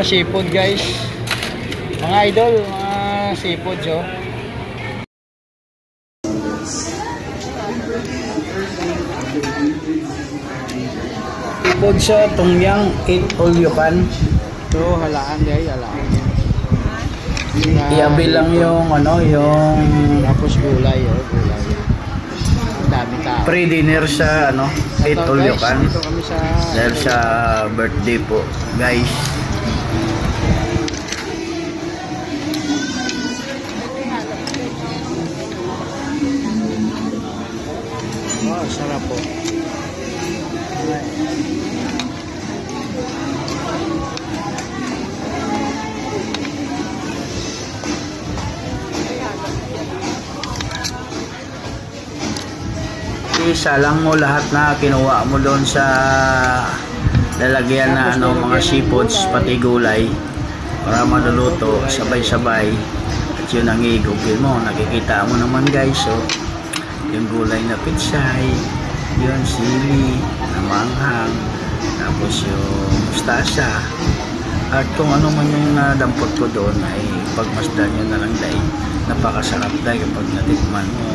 seafood guys. Mga idol, mga seafood oh. Seafood sa Tongyang, eat all you can. So halaan guys, halaan. Iabi lang yung ano, yung tapos gulay oh, gulay. Dami tao. Pre-dinner sa ano, eat all you can. Dito kami sa dahil sa birthday po, guys. Oh, sarap po. Isalang mo lahat na kinuha mo doon sa lalagyan na ano, mga seafoods pati gulay para maluluto sabay-sabay. At yun ang igugin mo, nakikita mo naman guys, so yung gulay na pitsay, yun sili na manghang, tapos yung mustasa, at kung ano man yung nadampot ko doon ay pagmasdan nyo na lang dahil napakasarap dahil kapag natikman mo.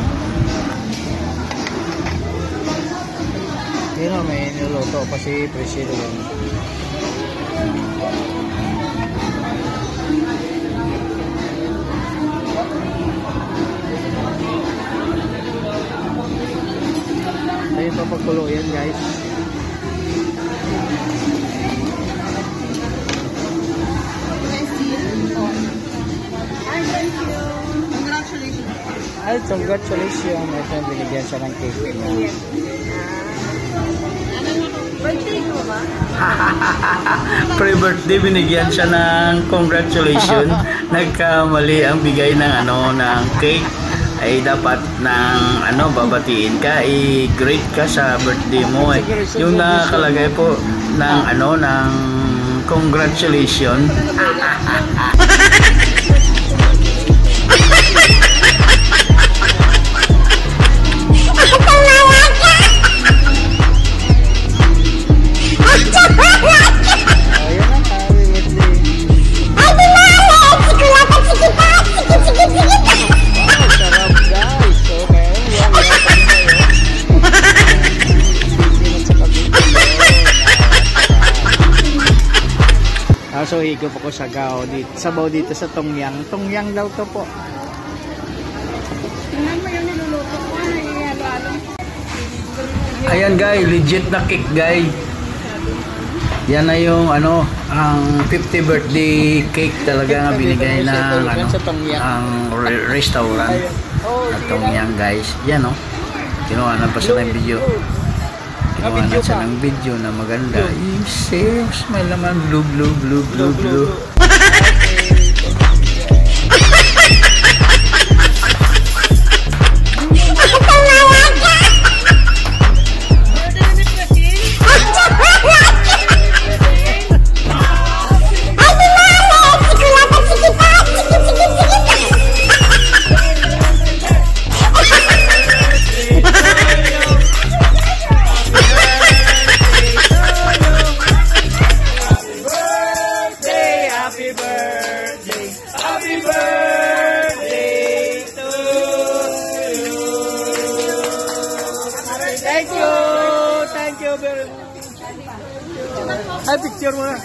Yun o, may niluto pa si Presido. Ayun pa pagkulo yan guys. Ay, congratulations. Ito yung binigyan siya ng cake niya. Birthday ko ba? Pre-birthday, binigyan siya ng congratulations. Nagkamali ang bigay ng ano, ng cake. Ay dapat ng ano, babatiin ka, i-greet ka sa birthday mo. Yung nakalagay po ng ano, ng congratulations. So higop ako sa gaw dito, sabaw dito sa Tongyang. Tongyang daw to po. Ayan guys, legit na cake guys. Yan na yung ano, ang 50th birthday cake talaga nga binigay ng ano, ang restaurant na Tongyang guys. Yan oh. Kinuha na pa sa ng video. Kinuha na siya ng video na maganda. Yes, may laman blue, blue, blue, blue, blue. Thank you very much. Ay, picture mo na.